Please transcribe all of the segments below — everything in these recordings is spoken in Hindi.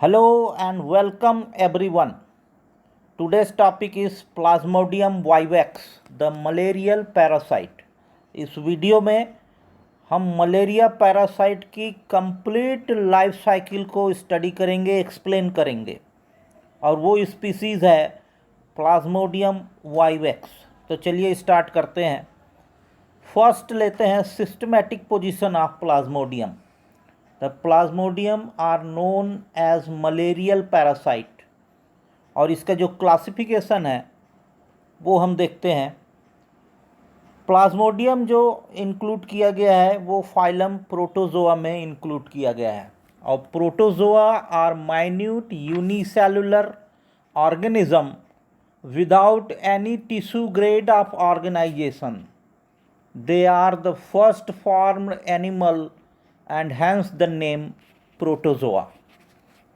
Hello and welcome everyone. Today's topic is Plasmodium vivax, the malarial parasite. इस वीडियो में हम मलेरिया पैरासाइट की कंप्लीट लाइफ साइकिल को स्टडी करेंगे, एक्सप्लेन करेंगे, और वो स्पीसीज़ है प्लाज्मोडियम वाइवैक्स। तो चलिए स्टार्ट करते हैं। फर्स्ट लेते हैं systematic position of plasmodium. The plasmodium are known as malarial parasite, और इसका जो क्लासिफिकेशन है वो हम देखते हैं। प्लाज्मोडियम जो इंक्लूड किया गया है वो फाइलम प्रोटोजोआ में इंक्लूड किया गया है, और protozoa are minute unicellular organism without any tissue grade of organisation. They are the first formed animal and hence the name protozoa.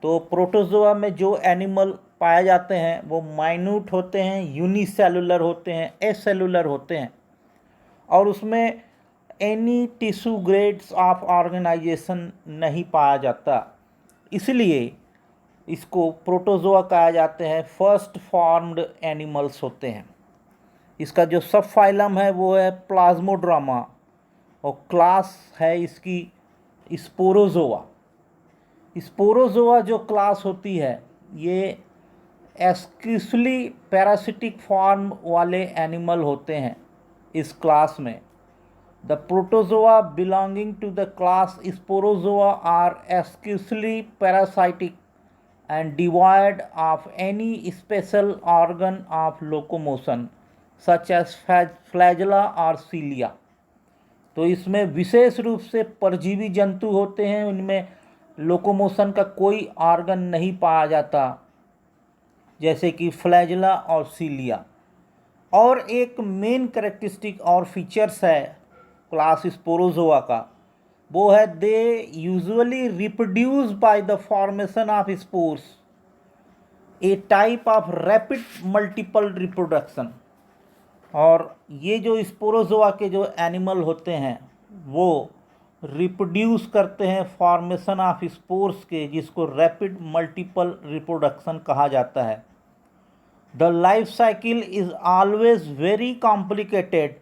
तो प्रोटोजोआ में जो एनिमल पाए जाते हैं वो माइन्यूट होते हैं, यूनिसेलुलर होते हैं, एसेलुलर होते हैं, और उसमें any tissue grades of organisation नहीं पाया जाता, इसलिए इसको प्रोटोजोआ कहा जाते हैं। फर्स्ट फॉर्म्ड एनिमल्स होते हैं। इसका जो सब फाइलम है वो है प्लाज्मोड्रामा, और क्लास है इसकी स्पोरोजोआ। स्पोरोजोआ जो क्लास होती है ये एक्सक्लूसिवली पैरासिटिक फॉर्म वाले एनिमल होते हैं इस क्लास में। The protozoa belonging to the class sporozoa are exclusively parasitic and divide of any special organ of locomotion such as flagella और सीलिया। तो इसमें विशेष रूप से परजीवी जंतु होते हैं, उनमें लोकोमोशन का कोई ऑर्गन नहीं पाया जाता, जैसे कि फ्लैजेला और सीलिया। और एक मेन कैरेक्टरिस्टिक और फीचर्स है क्लास स्पोरोजोआ का, वो है they usually reproduce by the formation of spores, A type of rapid multiple reproduction. और ये जो स्पोरोजोआ के जो एनिमल होते हैं वो रिप्रोड्यूस करते हैं फॉर्मेशन ऑफ स्पोर्स के, जिसको रैपिड मल्टीपल रिप्रोडक्शन कहा जाता है। The life cycle is always very complicated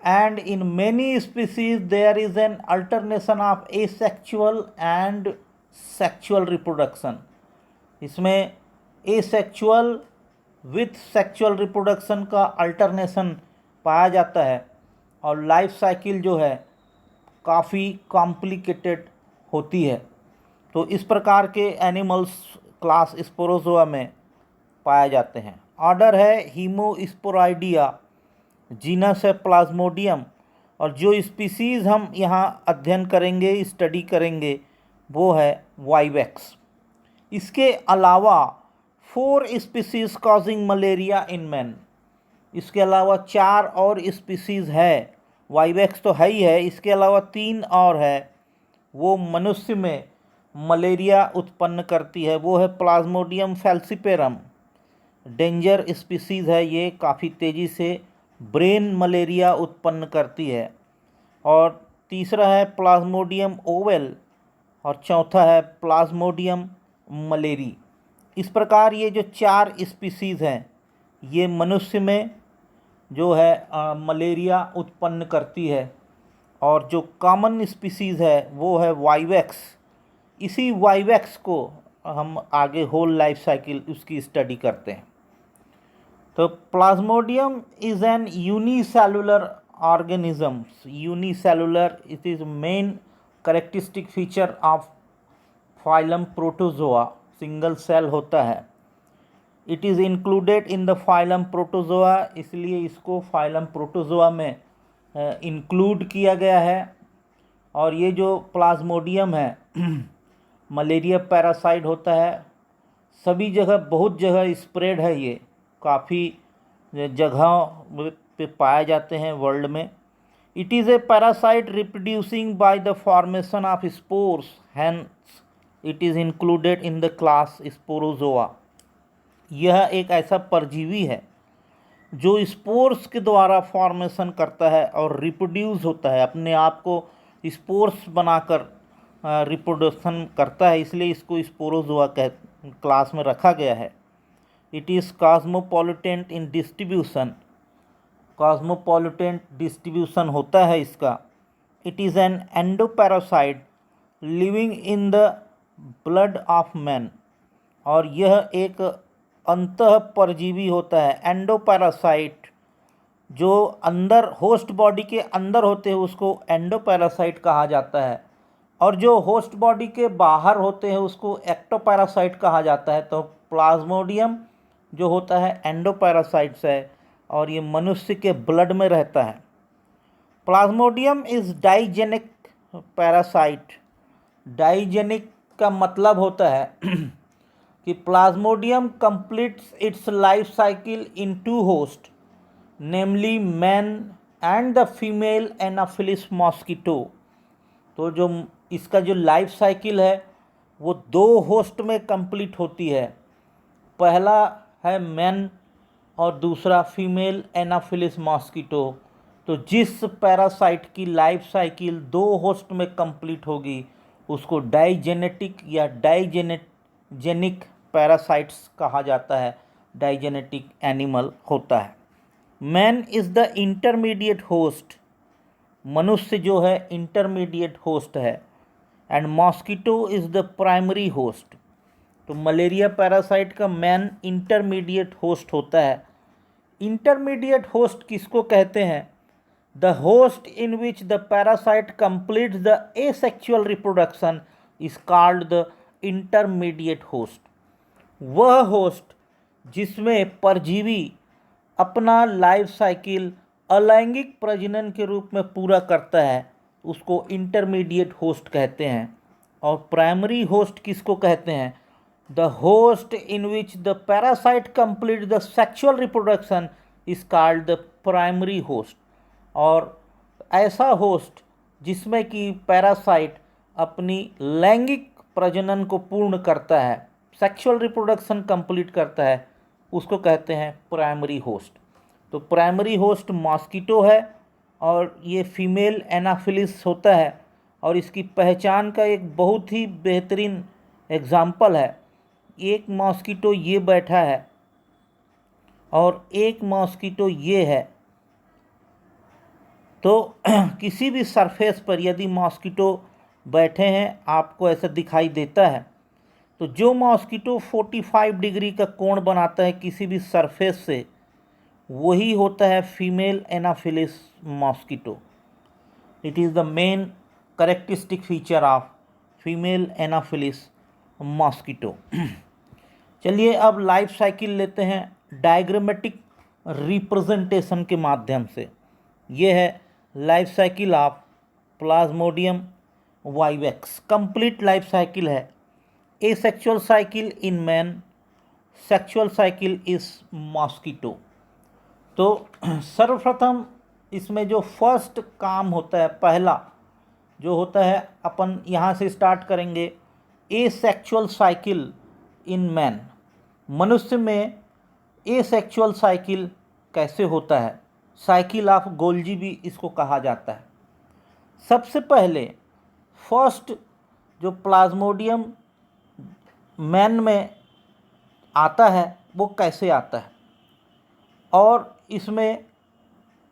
and in many species there is an alternation of asexual and sexual reproduction. इसमें एसेक्सुअल विथ सेक्सुअल रिप्रोडक्शन का अल्टरनेशन पाया जाता है, और लाइफ साइकिल जो है काफ़ी कॉम्प्लिकेटेड होती है। तो इस प्रकार के एनिमल्स क्लास स्पोरोजोआ में पाए जाते हैं। ऑर्डर है हीमोस्पोराइडिया, जीनस है प्लाज्मोडियम, और जो स्पीसीज़ हम यहाँ अध्ययन करेंगे, स्टडी करेंगे, वो है वाइवैक्स। इसके अलावा 4 species causing malaria in man. इसके अलावा 4 और स्पीसीज़ है, वाइवैक्स तो है ही है, इसके अलावा 3 और है, वो मनुष्य में मलेरिया उत्पन्न करती है। वो है प्लाज्मोडियम फैल्सिपेरम, डेंजर स्पीसीज़ है, ये काफ़ी तेज़ी से ब्रेन मलेरिया उत्पन्न करती है। और तीसरा है प्लाज्मोडियम ओवेल, और चौथा है प्लाज्मोडियम मलेरी। इस प्रकार ये जो 4 स्पीसीज़ हैं ये मनुष्य में जो है मलेरिया उत्पन्न करती है, और जो कॉमन स्पीसीज़ है वो है वाइवैक्स। इसी वाइवैक्स को हम आगे होल लाइफ साइकिल उसकी स्टडी करते हैं। तो plasmodium is an unicellular organism. Unicellular it is main characteristic feature of phylum protozoa, single cell होता है। It is included in the phylum protozoa, इसलिए इसको फाइलम प्रोटोजोआ में इंक्लूड किया गया है। और ये जो प्लाज्मोडियम है मलेरिया पैरासाइट होता है, सभी जगह बहुत जगह स्प्रेड है, ये काफ़ी जगहों पे पाए जाते हैं वर्ल्ड में। It is a parasite reproducing by the formation of spores, hence it is included in the class sporozoa. यह एक ऐसा परजीवी है जो स्पोर्स के द्वारा फॉर्मेशन करता है और रिप्रोड्यूस होता है, अपने आप को स्पोर्स बनाकर रिप्रोडक्शन करता है, इसलिए इसको स्पोरोजोआ क्लास में रखा गया है। It is cosmopolitan in distribution, cosmopolitan distribution होता है इसका। It is an endoparasite living in the blood of man, और यह एक अंतः परजीवी होता है। एंडोपैरासाइट जो अंदर होस्ट बॉडी के अंदर होते हैं उसको एंडोपैरासाइट कहा जाता है, और जो होस्ट बॉडी के बाहर होते हैं उसको एक्टोपैरासाइट कहा जाता है। तो प्लाज्मोडियम जो होता है एंडोपैरासाइट्स है, और ये मनुष्य के ब्लड में रहता है। Plasmodium is digenic parasite. Digenic का मतलब होता है कि plasmodium completes its life cycle in two host, namely man and the female anopheles mosquito. तो जो इसका जो लाइफ साइकिल है वो 2 होस्ट में कंप्लीट होती है। पहला है मैन और दूसरा फीमेल एनाफिलिस मॉस्किटो। तो जिस पैरासाइट की लाइफ साइकिल 2 होस्ट में कंप्लीट होगी उसको डाइजेनेटिक या डाइजेनिक पैरासाइट्स कहा जाता है, डाइजेनेटिक एनिमल होता है। Man is the intermediate host, मनुष्य जो है इंटरमीडिएट होस्ट है, and mosquito is the primary host. तो मलेरिया पैरासाइट का मैन इंटरमीडिएट होस्ट होता है। इंटरमीडिएट होस्ट किसको कहते हैं? The host in which the parasite completes the asexual reproduction is called the intermediate host. वह होस्ट जिसमें परजीवी अपना लाइफ साइकिल अलैंगिक प्रजनन के रूप में पूरा करता है उसको इंटरमीडिएट होस्ट कहते हैं। और प्राइमरी होस्ट किसको कहते हैं? The host in which the parasite complete the sexual reproduction is called the primary host. और ऐसा होस्ट जिसमें कि पैरासाइट अपनी लैंगिक प्रजनन को पूर्ण करता है, सेक्सुअल रिप्रोडक्शन कंप्लीट करता है, उसको कहते हैं प्राइमरी होस्ट। तो प्राइमरी होस्ट मॉस्किटो है और ये फीमेल एनाफिलिस होता है, और इसकी पहचान का एक बहुत ही बेहतरीन एग्जाम्पल है। एक मॉस्किटो ये बैठा है और एक मॉस्किटो ये है। तो किसी भी सरफेस पर यदि मॉस्किटो बैठे हैं आपको ऐसा दिखाई देता है, तो जो मॉस्किटो 45 डिग्री का कोण बनाता है किसी भी सरफेस से, वही होता है female anopheles mosquito. It is the main characteristic feature of female anopheles mosquito. चलिए अब लाइफ साइकिल लेते हैं डायग्रामेटिक रिप्रेजेंटेशन के माध्यम से। ये है life cycle of plasmodium vivax. Complete life cycle है। Asexual cycle in man, sexual cycle is mosquito. तो सर्वप्रथम इसमें जो फर्स्ट काम होता है, पहला जो होता है, अपन यहाँ से स्टार्ट करेंगे। एसेक्सुअल साइकिल इन मैन, मनुष्य में एसेक्सुअल साइकिल कैसे होता है? साइकिल ऑफ गोल्जी भी इसको कहा जाता है। सबसे पहले फर्स्ट जो प्लाज्मोडियम मैन में आता है वो कैसे आता है? और इसमें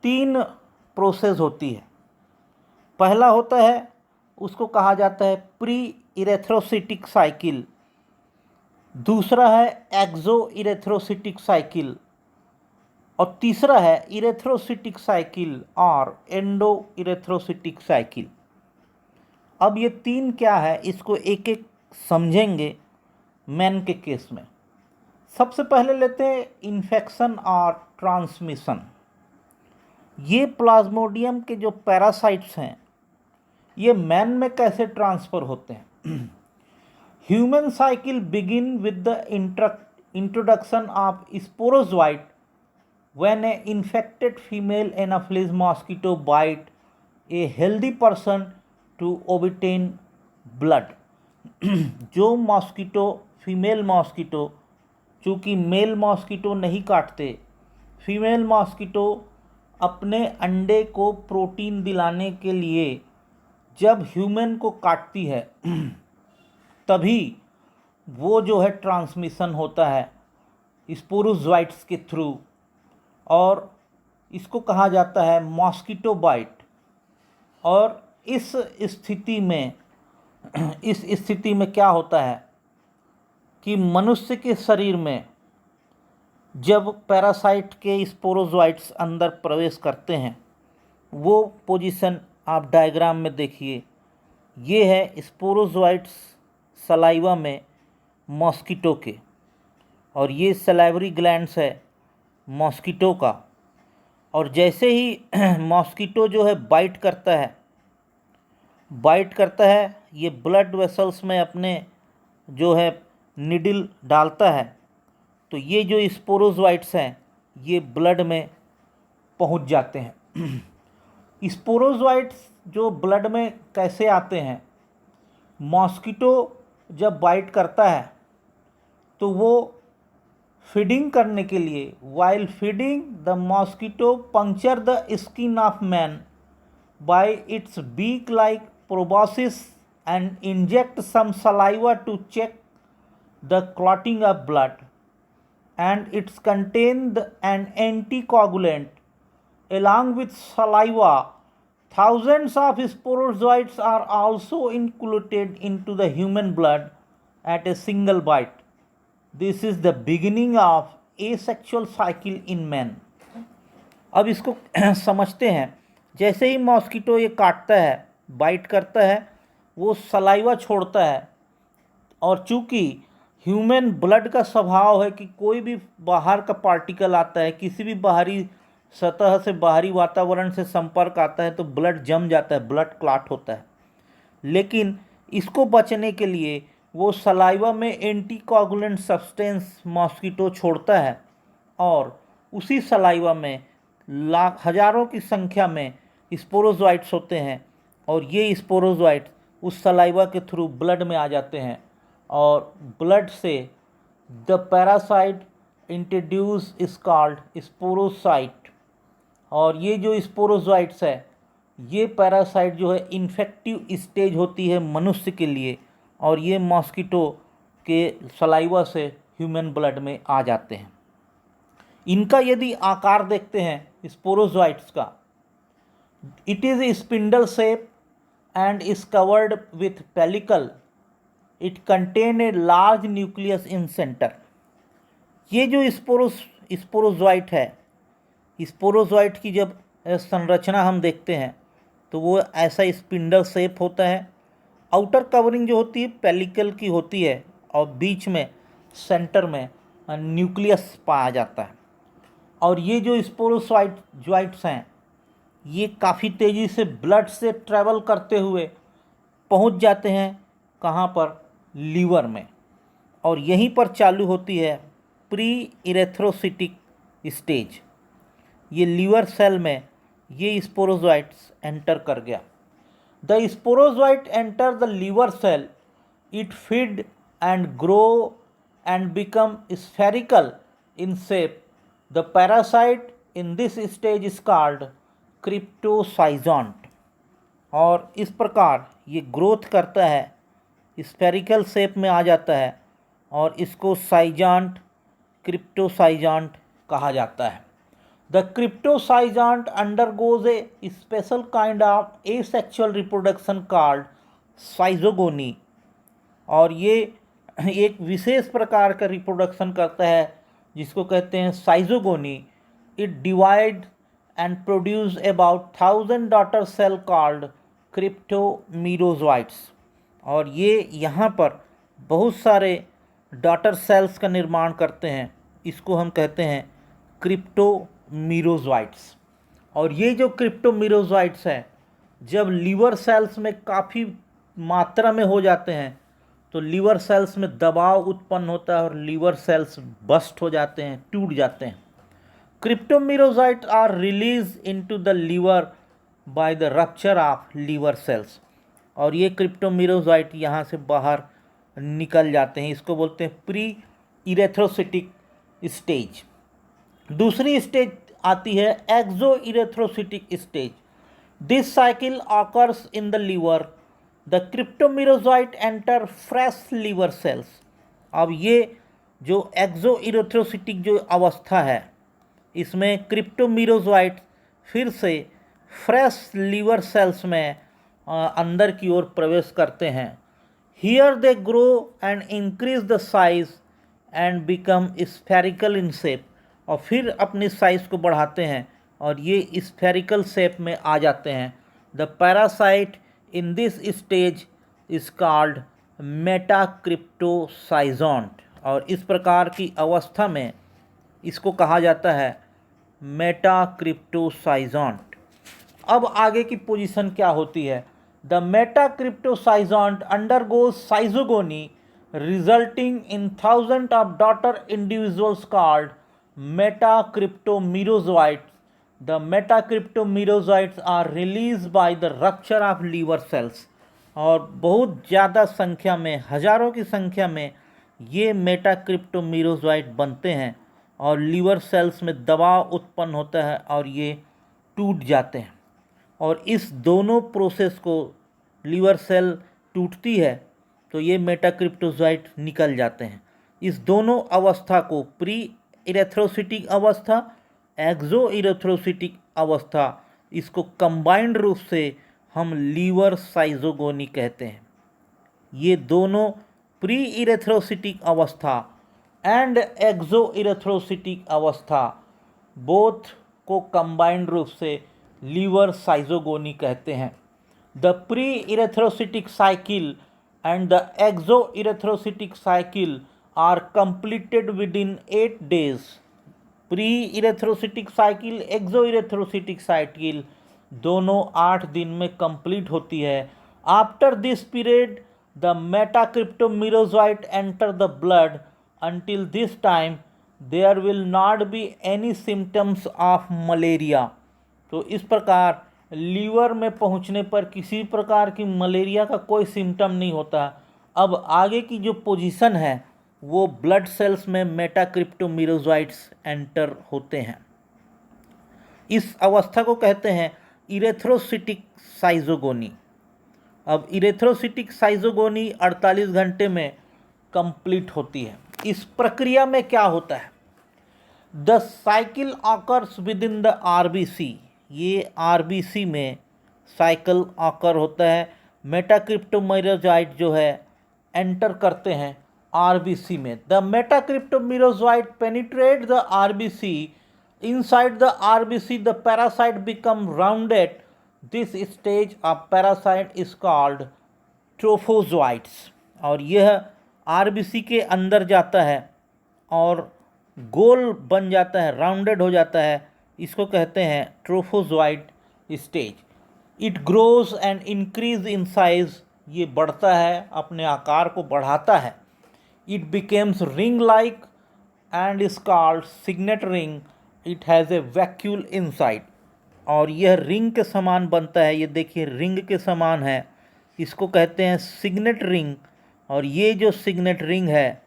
3 प्रोसेस होती है। पहला होता है, उसको कहा जाता है प्री इरेथ्रोसिटिक साइकिल। दूसरा है एक्सो इरेथ्रोसिटिक साइकिल, और तीसरा है इरेथ्रोसिटिक साइकिल और एंडो इरेथ्रोसिटिक साइकिल। अब ये 3 क्या है, इसको एक एक समझेंगे मैन के केस में। सबसे पहले लेते हैं इन्फेक्शन और ट्रांसमिशन। ये प्लाज्मोडियम के जो पैरासाइट्स हैं ये मैन में कैसे ट्रांसफ़र होते हैं? Human cycle begin with the introduction of sporozoite when a infected female anopheles mosquito bite a healthy person to obtain blood। जो मॉस्किटो, फीमेल मॉस्किटो, चूँकि मेल मॉस्किटो नहीं काटते, फीमेल मॉस्किटो अपने अंडे को प्रोटीन दिलाने के लिए जब ह्यूमन को काटती है तभी वो जो है ट्रांसमिशन होता है स्पोरोजोइट्स के थ्रू, और इसको कहा जाता है मॉस्किटो बाइट। और इस स्थिति में इस स्थिति में क्या होता है कि मनुष्य के शरीर में जब पैरासाइट के स्पोरोजोइट्स अंदर प्रवेश करते हैं, वो पोजीशन आप डायग्राम में देखिए, ये है स्पोरोजोइट्स सलाइवा में मॉस्किटो के, और ये सलाइवरी ग्लैंड्स है मॉस्किटो का। और जैसे ही मॉस्किटो जो है बाइट करता है, ये ब्लड वेसल्स में अपने जो है निडल डालता है, तो ये जो स्पोरोजोइट्स हैं ये ब्लड में पहुंच जाते हैं। स्पोरोजोइट्स जो ब्लड में कैसे आते हैं, मॉस्किटो जब बाइट करता है तो वो फीडिंग करने के लिए, while feeding the mosquito puncture the skin of man by its beak like proboscis and inject some saliva to check the clotting of blood, and it's contained an anticoagulant along with saliva. Thousands of sporozoites are also included into the human blood at a single bite. This is the beginning of asexual cycle in men. अब इसको समझते हैं। जैसे ही मॉस्किटो ये काटता है, बाइट करता है, वो सलाइवा छोड़ता है, और चूँकि ह्यूमन ब्लड का स्वभाव है कि कोई भी बाहर का पार्टिकल आता है, किसी भी बाहरी सतह से, बाहरी वातावरण से संपर्क आता है तो ब्लड जम जाता है, ब्लड क्लॉट होता है। लेकिन इसको बचने के लिए वो सलाइवा में एंटीकोगुलेंट सब्सटेंस मॉस्किटो छोड़ता है, और उसी सलाइवा में हजारों की संख्या में स्पोरोजोइट्स होते हैं, और ये स्पोरोजोइट्स उस सलाइवा के थ्रू ब्लड में आ जाते हैं, और ब्लड से the parasite introduce is called sporozoite. और ये जो स्पोरोजोइट्स है, ये पैरासाइट जो है इन्फेक्टिव स्टेज होती है मनुष्य के लिए, और ये मॉस्किटो के सलाइवा से ह्यूमन ब्लड में आ जाते हैं। इनका यदि आकार देखते हैं स्पोरोजोइट्स का, it is spindle shape and is covered with pellicle. It contain a large nucleus in centre. ये जो स्पोरोजोइट है, स्पोरोजोइट की जब संरचना हम देखते हैं तो वो ऐसा स्पिंडल शेप होता है। आउटर कवरिंग जो होती है पेलिकल की होती है, और बीच में सेंटर में न्यूक्लियस पाया जाता है। और ये जो स्पोरोजोइट्स हैं, ये काफ़ी तेज़ी से ब्लड से ट्रैवल करते हुए पहुंच जाते हैं कहाँ पर, लीवर में, और यहीं पर चालू होती है प्री इरेथ्रोसिटिक स्टेज। ये लीवर सेल में ये स्पोरोजोइट्स एंटर कर गया। The sporozoite enter the liver cell, it feed and grow and become spherical in shape. The parasite in this stage is called cryptoschizont. और इस प्रकार ये ग्रोथ करता है, स्फेरिकल शेप में आ जाता है, और इसको साइजांट, क्रिप्टोसाइजांट कहा जाता है। The cryptoschizont undergoes a special kind of asexual reproduction called schizogony. और ये एक विशेष प्रकार का रिप्रोडक्शन करता है जिसको कहते हैं schizogony. It divide and produce about 1000 daughter cell called cryptomerozoites. और ये यहाँ पर बहुत सारे डॉटर सेल्स का निर्माण करते हैं, इसको हम कहते हैं क्रिप्टोमीरोजोइट्स। और ये जो क्रिप्टोमीरोजोइट्स हैं, जब लीवर सेल्स में काफ़ी मात्रा में हो जाते हैं तो लीवर सेल्स में दबाव उत्पन्न होता है और लीवर सेल्स बस्ट हो जाते हैं, टूट जाते हैं। Cryptomerozoites are release into the liver by the rupture of liver cells. और ये क्रिप्टोमीरोजोइट यहाँ से बाहर निकल जाते हैं, इसको बोलते हैं प्री इरेथ्रोसिटिक स्टेज। दूसरी स्टेज आती है एक्सो इरेथ्रोसिटिक stage. This cycle occurs in the liver. The cryptomerozoite enter fresh liver cells. अब ये जो एक्सोइरिथ्रोसिटिक जो अवस्था है, इसमें क्रिप्टोमीरोजोइट फिर से फ्रेश लीवर सेल्स में अंदर की ओर प्रवेश करते हैं. Here they grow and increase the size and become spherical in shape. और फिर अपनी साइज को बढ़ाते हैं और ये स्फेरिकल शेप में आ जाते हैं. The parasite in this stage is called metacryptoschizont. और इस प्रकार की अवस्था में इसको कहा जाता है मेटाक्रिप्टोसाइजोंट. अब आगे की पोजीशन क्या होती है? The metacryptoschizont undergoes schizogony resulting in thousand of daughter individuals called metacryptomerozoites. The metacryptomerozoites are released by the rupture of liver cells. और बहुत ज़्यादा संख्या में, हज़ारों की संख्या में ये मेटाक्रिप्टोमीरोजोइट बनते हैं और लीवर सेल्स में दबाव उत्पन्न होता है और ये टूट जाते हैं. और इस दोनों प्रोसेस को, लीवर सेल टूटती है तो ये मेटाक्रिप्टोजोइट निकल जाते हैं. इस दोनों अवस्था को प्री इरेथ्रोसिटिक अवस्था, एक्सोइरेथ्रोसिटिक अवस्था, इसको कंबाइंड रूप से हम लीवर साइजोगोनी कहते हैं. ये दोनों प्री इरेथ्रोसिटिक अवस्था एंड एक्सोइरेथ्रोसिटिक अवस्था बोथ को कंबाइंड रूप से लीवर साइजोगोनी कहते हैं. The pre erythrocytic cycle and the exoerythrocytic cycle are completed within 8 days. Pre-erythrocytic cycle, exoerythrocytic cycle दोनों 8 दिन में कंप्लीट होती है. After this period, the metacryptomerozoite enter the blood. Until this time, there will not be any symptoms of malaria. तो इस प्रकार लीवर में पहुंचने पर किसी प्रकार की मलेरिया का कोई सिम्टम नहीं होता. अब आगे की जो पोजीशन है वो ब्लड सेल्स में मेटाक्रिप्टोमीरोजोइट्स एंटर होते हैं. इस अवस्था को कहते हैं इरेथ्रोसिटिक साइजोगोनी. अब इरेथ्रोसिटिक साइजोगोनी 48 घंटे में कंप्लीट होती है. इस प्रक्रिया में क्या होता है? The cycle occurs with in the RBC. ये आरबीसी में साइकिल ऑकर होता है. मेटाक्रिप्टोमीरोजोइट जो है एंटर करते हैं आरबीसी में. The metacryptomerozoite penetrate the RBC. Inside the RBC the parasite become rounded. This stage of parasite is called trophozoites. और यह आरबीसी के अंदर जाता है और गोल बन जाता है, राउंडेड हो जाता है. इसको कहते हैं trophozoite stage. It grows and increase in size. ये बढ़ता है, अपने आकार को बढ़ाता है. It becomes ring-like and is called signet ring. It has a vacuole inside. और यह रिंग के समान बनता है. ये देखिए रिंग के समान है, इसको कहते हैं सिग्नेट रिंग. और ये जो सिग्नेट रिंग है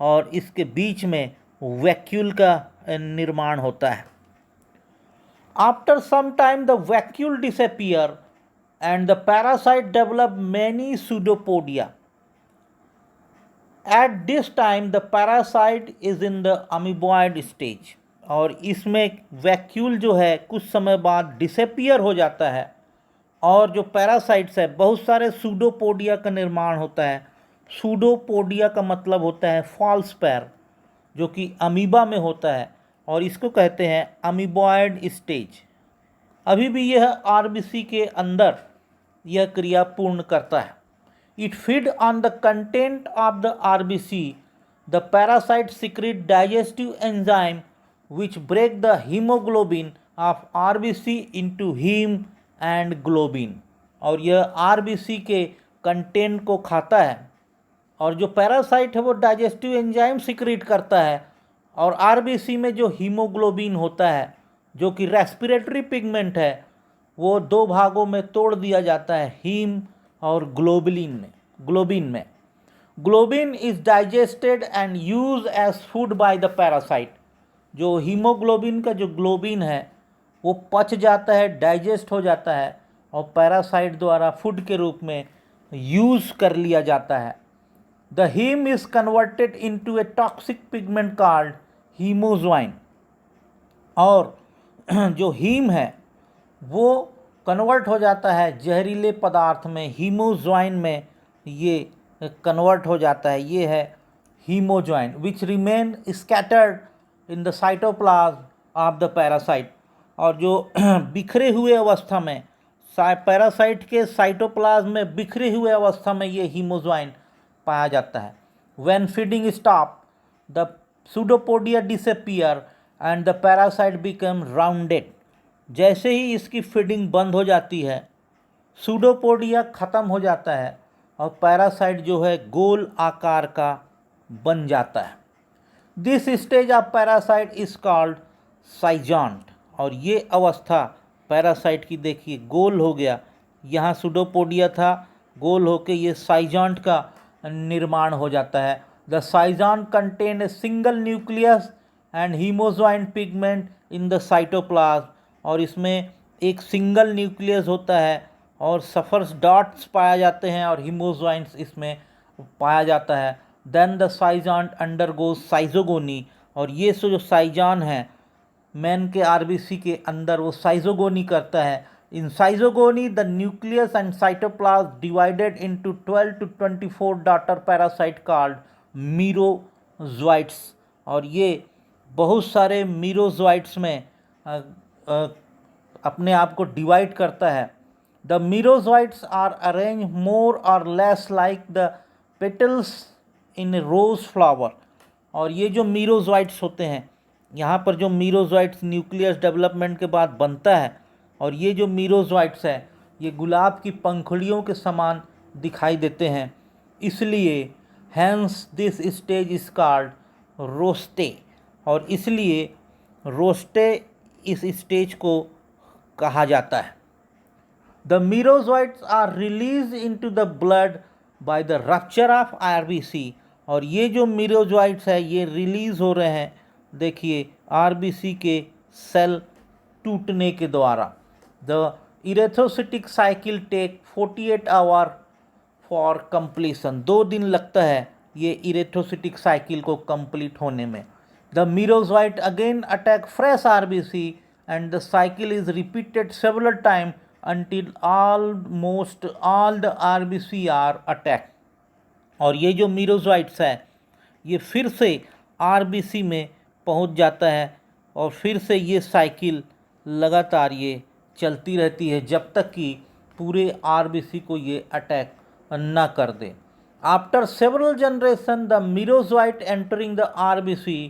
और इसके बीच में वैक्यूल का निर्माण होता है. After some time the vacuole disappear and the parasite develop many pseudopodia. At this time the parasite is in the amoeboid stage. और इसमें वैक्यूल जो है कुछ समय बाद डिसअपियर हो जाता है और जो पैरासाइट्स है बहुत सारे सूडोपोडिया का निर्माण होता है. सूडोपोडिया का मतलब होता है फॉल्स पैर, जो कि अमीबा में होता है और इसको कहते हैं अमीबॉयड स्टेज. अभी भी यह आरबीसी के अंदर यह क्रिया पूर्ण करता है. It feed on the content of the RBC. The parasite secrete digestive enzyme which break the hemoglobin of RBC into heme and globin. और यह RBC के कंटेंट को खाता है और जो पैरासाइट है वो डाइजेस्टिव एंजाइम सिक्रीट करता है और आरबीसी में जो हीमोग्लोबिन होता है जो कि रेस्पिरेटरी पिगमेंट है वो दो भागों में तोड़ दिया जाता है, हीम और ग्लोबिन में. Globin is digested and use as food by the parasite. जो हीमोग्लोबिन का जो ग्लोबिन है वो पच जाता है, डाइजेस्ट हो जाता है और पैरासाइट द्वारा फूड के रूप में यूज़ कर लिया जाता है। The haem is converted into a toxic pigment called haemozoin, और जो हीम है वो कन्वर्ट हो जाता है जहरीले पदार्थ में, हीमोज्वाइन में ये कन्वर्ट हो जाता है। ये है haemozoin which remain scattered in the cytoplasm of the parasite. और जो बिखरे हुए अवस्था में पैरासाइट के साइटोप्लाज्म में बिखरे हुए अवस्था में ये हीमोज्वाइन पाया जाता है। When feeding stop the pseudopodia disappear and the parasite become rounded. जैसे ही इसकी फीडिंग बंद हो जाती है सूडोपोडिया ख़त्म हो जाता है और पैरासाइट जो है गोल आकार का बन जाता है। This stage of parasite is called schizont. और ये अवस्था पैरासाइट की देखिए गोल हो गया, यहाँ सूडोपोडिया था, गोल होके ये साइजांट का निर्माण हो जाता है। The schizont contain a single nucleus and haemozoin pigment in the cytoplasm. और इसमें एक सिंगल न्यूक्लियस होता है और सफर्स डॉट्स पाए जाते हैं और हीमोज्वाइन्स इसमें पाया जाता है। Then the schizont undergoes schizogony. और ये जो साइजान है मैन के आरबीसी के अंदर वो साइजोगोनी करता है। In schizogony the nucleus and cytoplasm divided into 12 to 24 daughter parasite called merozoites. और ये बहुत सारे मीरोजोइट्स में अपने आप को डिवाइड करता है। The merozoites are arrange more or less like the petals in rose flower. और ये जो मीरोजोइट्स होते हैं, यहाँ पर जो मीरोजोइट्स न्यूक्लियस डेवलपमेंट के बाद बनता है, और ये जो मीरोजोइट्स है ये गुलाब की पंखुड़ियों के समान दिखाई देते हैं, इसलिए hence this stage is called rosette. और इसलिए रोस्टे इस स्टेज को कहा जाता है। The merozoites are release into the blood by the rupture of RBC. और ये जो मीरोजोइट्स है ये रिलीज हो रहे हैं, देखिए आरबीसी के सेल टूटने के द्वारा। The erythrocytic cycle take 48 hour for completion. 2 दिन लगता है ये इरेथ्रोसिटिक साइकिल को कंप्लीट होने में। The merozoite again attack fresh RBC and the cycle is repeated several time until almost all the RBC are attacked। और ये जो मीरोजोइट्स है ये फिर से आरबीसी में पहुंच जाता है और फिर से ये साइकिल लगातार ये चलती रहती है जब तक कि पूरे आरबीसी को ये अटैक ना कर दे। After several generation the merozoite entering the RBC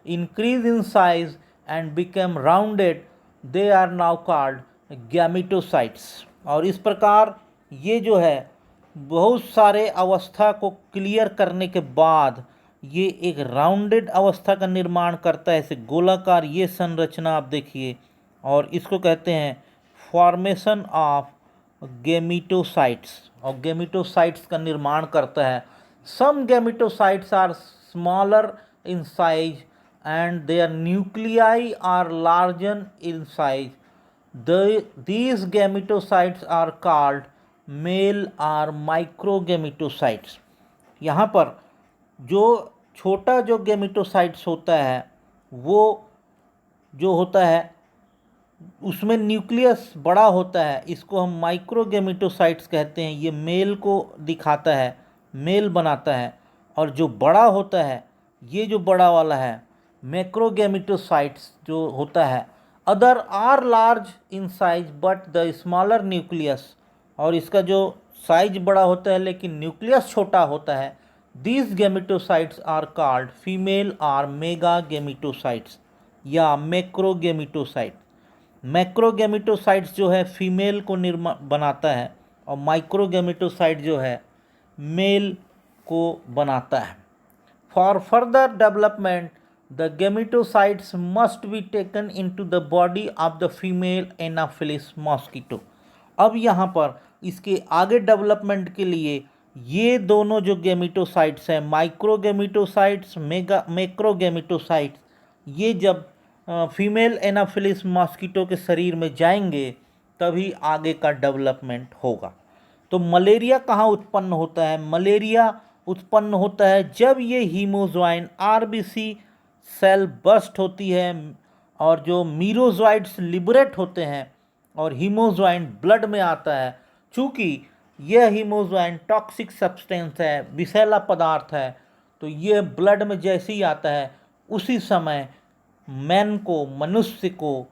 increase in size and become rounded. They are now called gametocytes. और इस प्रकार ये जो है बहुत सारे अवस्था को क्लियर करने के बाद ये एक राउंडेड अवस्था का निर्माण करता है, ऐसे गोलाकार ये संरचना आप देखिए, और इसको कहते हैं फॉर्मेशन ऑफ गैमेटोसाइट्स। और गैमेटोसाइट्स का निर्माण करता है। Some gametocytes are smaller in size and their nuclei are larger in size. These gametocytes are called male or microgametocytes। यहाँ पर जो छोटा जो गैमेटोसाइट्स होता है वो जो होता है उसमें न्यूक्लियस बड़ा होता है, इसको हम माइक्रोगैमेटोसाइट्स कहते हैं। ये मेल को दिखाता है, मेल बनाता है। और जो बड़ा होता है ये जो बड़ा वाला है मैक्रोगैमेटोसाइट्स जो होता है। Other are large in size but the smaller nucleus. और इसका जो साइज बड़ा होता है लेकिन न्यूक्लियस छोटा होता है। These gametocytes are called female or mega gametocytes या मैक्रोगैमेटोसाइट। मैक्रोगैमेटोसाइट्स जो है फीमेल को बनाता है और माइक्रोगैमेटोसाइट जो है मेल को बनाता है। For further development the gametocytes must be taken into the body of the female Anopheles mosquito। अब यहाँ पर इसके आगे डेवलपमेंट के लिए ये दोनों जो गैमेटोसाइट्स हैं माइक्रोगैमेटोसाइट्स मैक्रोगैमेटोसाइट्स, ये जब फीमेल एनाफिलिस मॉस्किटो के शरीर में जाएंगे तभी आगे का डेवलपमेंट होगा। तो मलेरिया कहाँ उत्पन्न होता है? मलेरिया उत्पन्न होता है जब ये हीमोजॉइन आरबीसी सेल बर्स्ट होती है और जो मीरोजॉइड्स लिबरेट होते हैं और हीमोजॉइन ब्लड में आता है। चूँकि यह हीमोजॉइन टॉक्सिक सब्सटेंस है, विषैला पदार्थ है, तो ये ब्लड में जैसे ही आता है उसी समय मैन को, मनुष्य को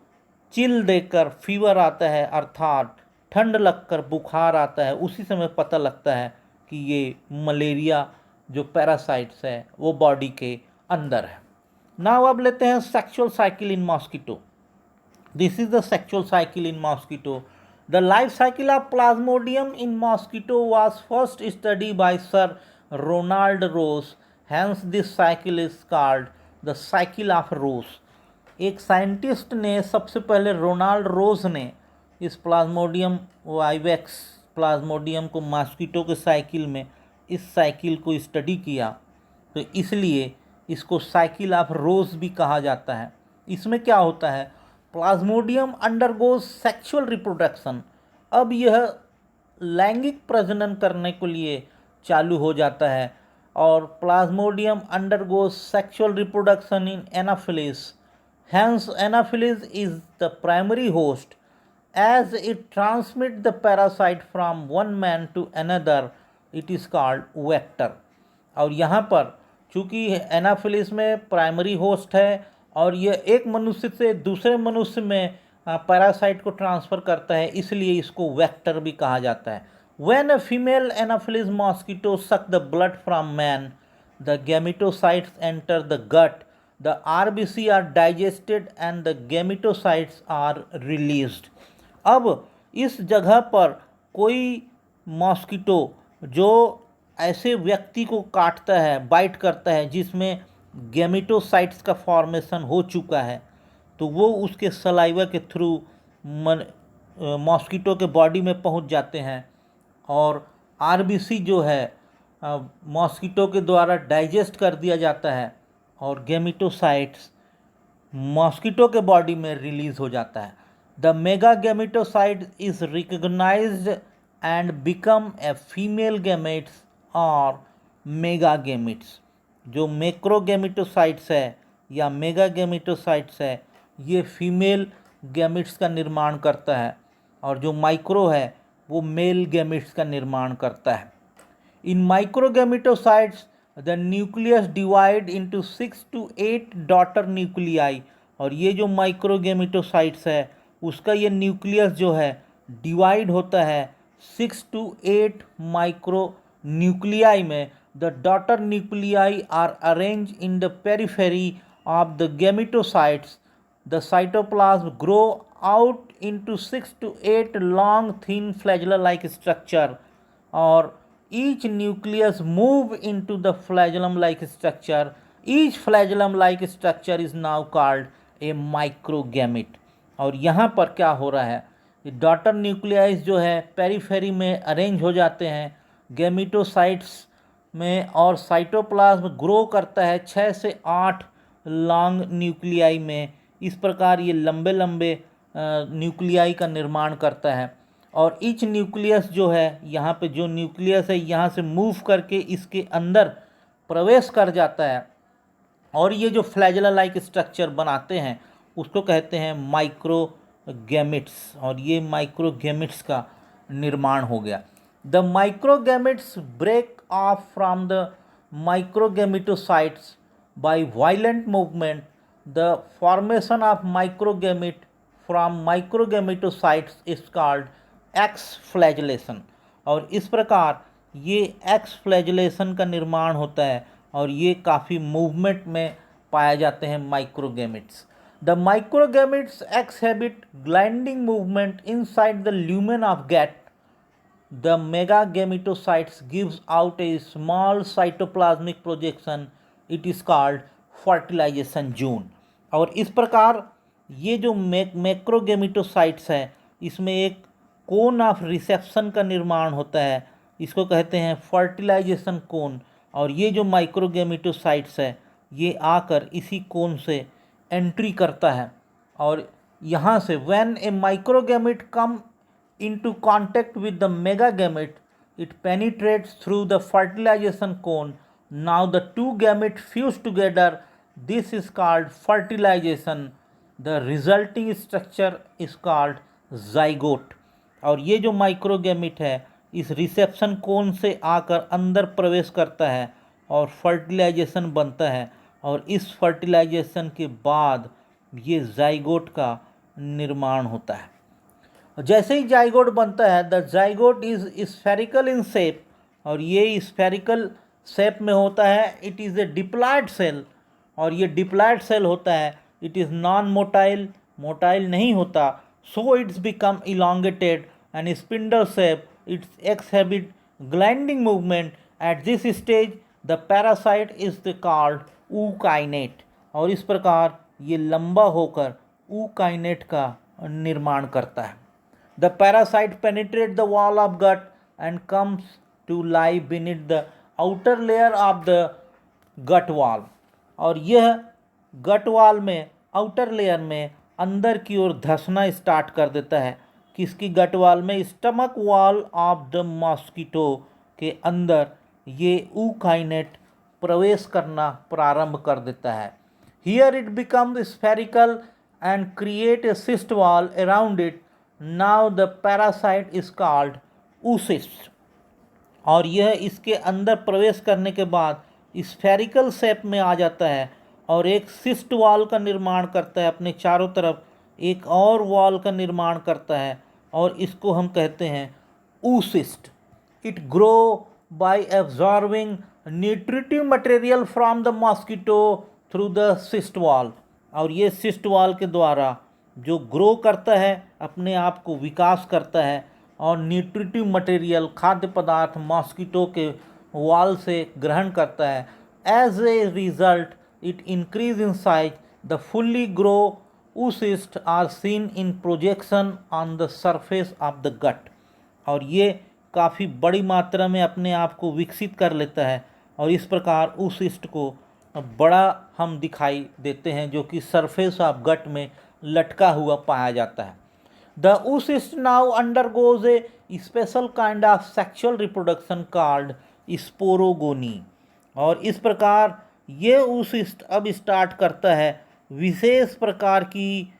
चिल देकर फीवर आता है, अर्थात ठंड लगकर बुखार आता है। उसी समय पता लगता है कि ये मलेरिया जो पैरासाइट्स है वो बॉडी के अंदर है। नाउ अब लेते हैं sexual cycle in mosquito. This is the sexual cycle in mosquito. The life cycle of Plasmodium in mosquito was first studied by Sir Ronald Ross. Hence this cycle is called the cycle of Ross. एक साइंटिस्ट ने सबसे पहले रोनाल्ड रोज ने इस प्लाज्मोडियम वाइवेक्स प्लाज्मोडियम को मॉस्किटो के साइकिल में इस साइकिल को स्टडी किया, तो इसलिए इसको साइकिल ऑफ रोज भी कहा जाता है। इसमें क्या होता है? Plasmodium undergoes sexual reproduction. अब यह लैंगिक प्रजनन करने के लिए चालू हो जाता है और Plasmodium undergoes sexual reproduction in Anopheles. Hence, Anopheles is the primary host. As it transmits the parasite from one man to another, it is called vector. और यहाँ पर चूँकि एनाफिलिस में प्राइमरी होस्ट है और यह एक मनुष्य से दूसरे मनुष्य में पैरासाइट को ट्रांसफ़र करता है, इसलिए इसको वेक्टर भी कहा जाता है। When a female Anopheles mosquito suck the blood from man, the gametocytes enter the gut. The RBC are digested and the gametocytes are released. अब इस जगह पर कोई मॉस्किटो जो ऐसे व्यक्ति को काटता है, बाइट करता है जिसमें गैमेटोसाइट्स का फॉर्मेशन हो चुका है, तो वो उसके सलाइवा के थ्रू मॉस्किटो के बॉडी में पहुंच जाते हैं और आरबीसी जो है मॉस्किटो के द्वारा डाइजेस्ट कर दिया जाता है और गैमेटोसाइट्स मॉस्किटो के बॉडी में रिलीज हो जाता है। The mega gametocyte is recognised and become a female gametes or mega gametes. जो मैक्रो गैमेटोसाइट्स है या मेगा गैमेटोसाइट्स है, ये फीमेल गैमेट्स का निर्माण करता है और जो माइक्रो है वो मेल गैमेट्स का निर्माण करता है। In micro gametocytes the nucleus divide into 6 to 8 daughter nuclei. और ये जो माइक्रो गैमेटोसाइट्स है उसका ये न्यूक्लियस जो है डिवाइड होता है 6 to 8 माइक्रो न्यूक्लियाई में। The daughter nuclei are arrange in the periphery of the gametocytes. The cytoplasm grow out into 6 to 8 long thin flagella like structure और each nucleus move into the flagellum like structure. Each flagellum like structure is now called a microgamete. और यहाँ पर क्या हो रहा है? डॉटर न्यूक्लियाइज जो है पेरीफेरी में अरेंज हो जाते हैं गैमेटोसाइट्स में और साइटोप्लाज्म ग्रो करता है 6 से 8 लॉन्ग न्यूक्लियाई में। इस प्रकार ये लंबे लंबे न्यूक्लियाई का निर्माण करता है और ईच न्यूक्लियस जो है यहाँ पे जो न्यूक्लियस है यहाँ से मूव करके इसके अंदर प्रवेश कर जाता है और ये जो फ्लैजेला लाइक स्ट्रक्चर बनाते हैं उसको कहते हैं माइक्रोगैमेट्स और ये माइक्रोगैमेट्स का निर्माण हो गया। The microgametes break off from the microgametocytes by violent movement. The formation of microgamete from microgametocytes is called exflagellation. और इस प्रकार ये एक्सफ्लैजेलेशन का निर्माण होता है और ये काफ़ी मूवमेंट में पाए जाते हैं microgametes. The microgametes exhibit gliding movement inside the lumen of gut. The mega gametocytes gives out a small cytoplasmic projection. It is called fertilization zone. और इस प्रकार ये जो मैक्रोगैमेटोसाइट्स है इसमें एक कोन ऑफ रिसेप्शन का निर्माण होता है, इसको कहते हैं फर्टिलाइजेशन कोन। और ये जो माइक्रोगैमेटोसाइट्स है ये आकर इसी कोन से एंट्री करता है और यहाँ से when a microgamete come into contact with the megagamete, it penetrates through the fertilization cone. Now the two gametes fuse together. This is called fertilization. The resulting structure is called zygote. और ये जो माइक्रोगैमिट है इस रिसेप्शन कोन से आकर अंदर प्रवेश करता है और फर्टिलाइजेशन बनता है, और इस फर्टिलाइजेशन के बाद ये जाइगोट का निर्माण होता है। जैसे ही जाइगोट बनता है, the zygote is spherical in shape, और ये स्फेरिकल शेप में होता है। It is a diploid cell, और ये डिप्लॉयड सेल होता है। It is non motile, motile नहीं होता। So it's become elongated and spindle shape. It's exhibit gliding movement. At this stage the parasite is called ookinete, और इस प्रकार ये लंबा होकर ऊकाइनेट का निर्माण करता है। The parasite penetrate the wall of gut and comes to lie beneath the outer layer of the gut wall, और यह गट वॉल में आउटर लेयर में अंदर की ओर धंसना स्टार्ट कर देता है। किसकी गट वॉल में? Stomach wall of the mosquito के अंदर ये ऊकाइनेट प्रवेश करना प्रारंभ कर देता है। Here it becomes spherical and create a cyst wall around it. Now the parasite is called oocyst, और यह इसके अंदर प्रवेश करने के बाद स्फेरिकल शेप में आ जाता है और एक सिस्ट वॉल का निर्माण करता है। अपने चारों तरफ एक और वॉल का निर्माण करता है, और इसको हम कहते हैं oocyst. It grow by absorbing nutritive material from the mosquito through the cyst wall, और ये सिस्ट वॉल के द्वारा जो ग्रो करता है, अपने आप को विकास करता है, और न्यूट्रिटिव मटेरियल खाद्य पदार्थ मॉस्किटो के वॉल से ग्रहण करता है। As a result it increase in size. The fully grow oocyst are seen in projection on the surface of the gut, और ये काफ़ी बड़ी मात्रा में अपने आप को विकसित कर लेता है, और इस प्रकार oocyst को बड़ा हम दिखाई देते हैं, जो कि सरफेस ऑफ गट में लटका हुआ पाया जाता है। The oocyst now undergoes a special kind of sexual reproduction called sporogony, और इस प्रकार ये oocyst अब स्टार्ट करता है विशेष प्रकार की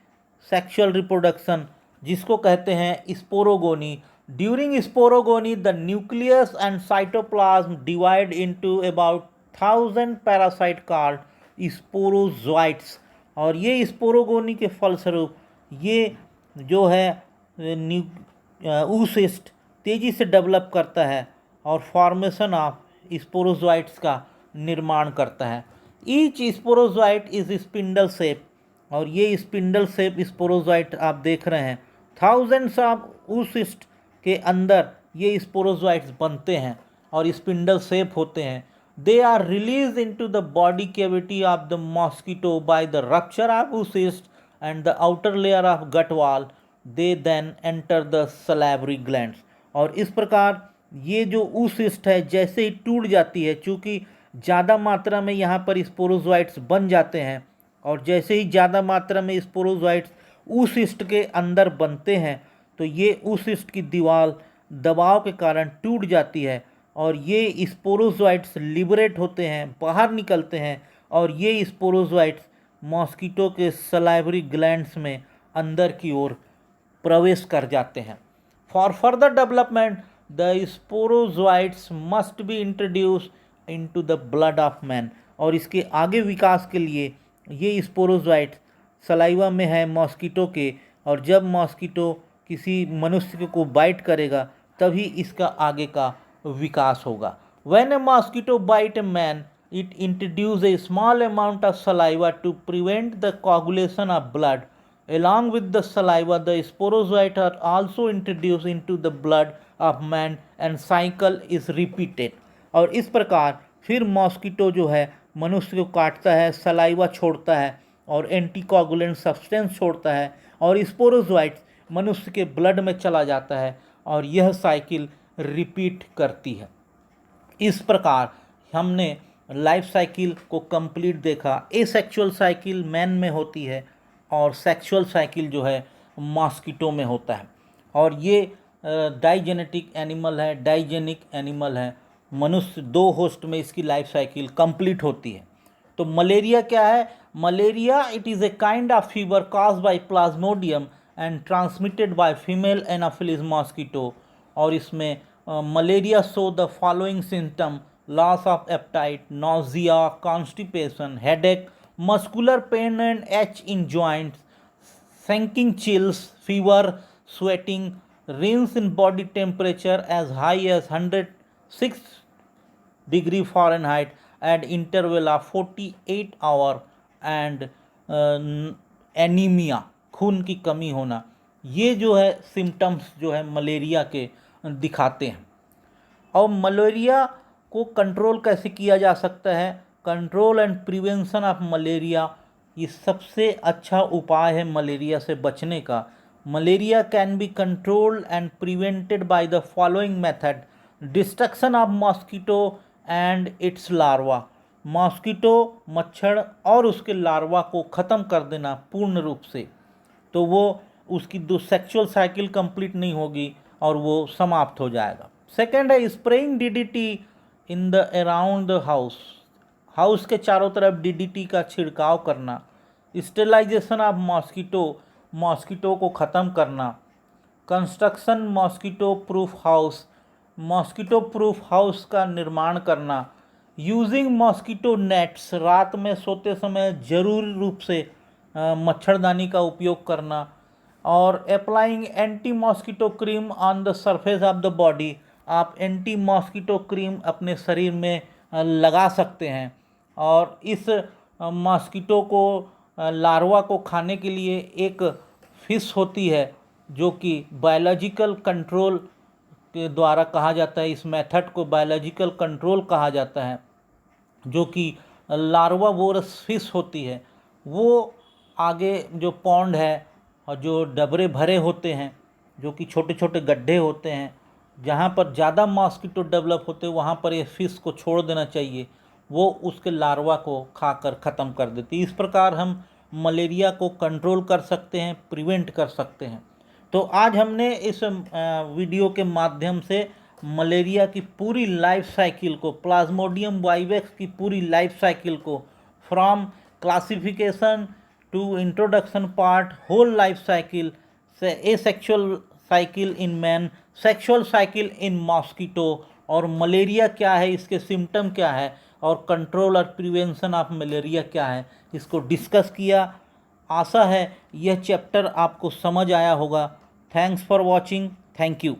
सेक्सुअल रिप्रोडक्शन, जिसको कहते हैं sporogony. During sporogony the nucleus and cytoplasm divide into about 1000 parasite called sporozoites, और ये स्पोरोगोनी के फलस्वरूप ये जो है oocyst तेज़ी से डेवलप करता है और फॉर्मेशन ऑफ स्पोरोजोइट्स का निर्माण करता है. Each sporozoite is spindle shape, और ये स्पिंडल शेप स्पोरोजोइट आप देख रहे हैं. थाउजेंड्स ऑफ oocyst के अंदर ये स्पोरोजोइट्स बनते हैं और स्पिंडल शेप होते हैं. They are release into the body cavity of the mosquito by the rupture of oocyst and the outer layer of gut wall. They then enter the salivary glands, और इस प्रकार ये जो oocyst है जैसे ही टूट जाती है, चूँकि ज़्यादा मात्रा में यहाँ पर स्पोरोजोइट्स बन जाते हैं, और जैसे ही ज़्यादा मात्रा में स्पोरोजोइट्स oocyst के अंदर बनते हैं, तो ये oocyst की दीवार दबाव के कारण टूट जाती है, और ये स्पोरोजोइट्स लिबरेट होते हैं, बाहर निकलते हैं, और ये स्पोरोजोइट्स मॉस्किटो के सलाइवरी ग्लैंड्स में अंदर की ओर प्रवेश कर जाते हैं. For further development the sporozoites must be introduce into the blood of man, और इसके आगे विकास के लिए ये स्पोरोजोइट्स सलाइवा में है मॉस्किटो के, और जब मॉस्किटो किसी मनुष्य को बाइट करेगा तभी इसका आगे का विकास होगा. When a mosquito bite a man it introduces a small amount of saliva to prevent the coagulation of blood. Along with the saliva, the sporozoites are also introduced into the blood of man and cycle is repeated. और इस प्रकार फिर मॉस्किटो जो है मनुष्य को काटता है, सलाइवा छोड़ता है और एंटीकोगुलेंट सब्सटेंस छोड़ता है, और स्पोरोजोइट्स मनुष्य के ब्लड में चला जाता है, और यह साइकिल रिपीट करती है. इस प्रकार हमने लाइफ साइकिल को कंप्लीट देखा. एसेक्सुअल साइकिल मैन में होती है और सेक्सुअल साइकिल जो है मॉस्किटो में होता है, और ये डाइजेनेटिक एनिमल है, डाइजेनिक एनिमल है। मनुष्य 2 होस्ट में इसकी लाइफ साइकिल कंप्लीट होती है। तो मलेरिया क्या है? Malaria it is a kind of fever caused by Plasmodium and transmitted by female anopheles mosquito. और इसमें malaria show the following symptom: loss of appetite, nausea, constipation, headache, muscular pain and H in joints, sinking chills, fever, sweating, range in body temperature as high as 106 degree Fahrenheit at interval of 48 hour and anaemia, खून की कमी होना। ये जो है सिम्टम्स जो है मलेरिया के दिखाते हैं। और मलेरिया को कंट्रोल कैसे किया जा सकता है? Control and prevention of malaria, ये सबसे अच्छा उपाय है मलेरिया से बचने का। Malaria can be controlled and prevented by the following method: destruction of mosquito and it's larva, mosquito मच्छर और उसके लार्वा को ख़त्म कर देना पूर्ण रूप से, तो वो उसकी जो सेक्सुअल साइकिल कंप्लीट नहीं होगी और वो समाप्त हो जाएगा। सेकेंड है spraying DDT in the around the house, house के चारों तरफ डीडीटी का छिड़काव करना। स्टेलाइजेशन ऑफ मॉस्किटो, मॉस्किटो को ख़त्म करना। Construction mosquito proof house, mosquito proof house का निर्माण करना। यूजिंग मॉस्किटो नेट्स, रात में सोते समय जरूरी रूप से मच्छरदानी का उपयोग करना। और applying anti mosquito cream on the surface of the body, आप एंटी मॉस्किटो क्रीम अपने शरीर में लगा सकते हैं। और इस मॉस्किटो को लार्वा को खाने के लिए एक फिश होती है जो कि बायोलॉजिकल कंट्रोल के द्वारा कहा जाता है, इस मेथड को बायोलॉजिकल कंट्रोल कहा जाता है, जो कि लार्वा वोरस फिश होती है। वो आगे जो पॉन्ड है और जो डबरे भरे होते हैं, जो कि छोटे छोटे गड्ढे होते हैं, जहाँ पर ज़्यादा मॉस्किटो डेवलप होते हैं वहाँ पर ये फिश को छोड़ देना चाहिए, वो उसके लार्वा को खाकर ख़त्म कर देती है। इस प्रकार हम मलेरिया को कंट्रोल कर सकते हैं, प्रिवेंट कर सकते हैं। तो आज हमने इस वीडियो के माध्यम से मलेरिया की पूरी लाइफ साइकिल को, प्लाज्मोडियम वाइवेक्स की पूरी लाइफ साइकिल को, from classification to introduction part, whole life cycle से asexual cycle in man, sexual cycle in mosquito, और मलेरिया क्या है, इसके सिम्टम क्या है, और कंट्रोल और प्रिवेंशन ऑफ मलेरिया क्या है, इसको डिस्कस किया। आशा है यह चैप्टर आपको समझ आया होगा। Thanks for watching. Thank you.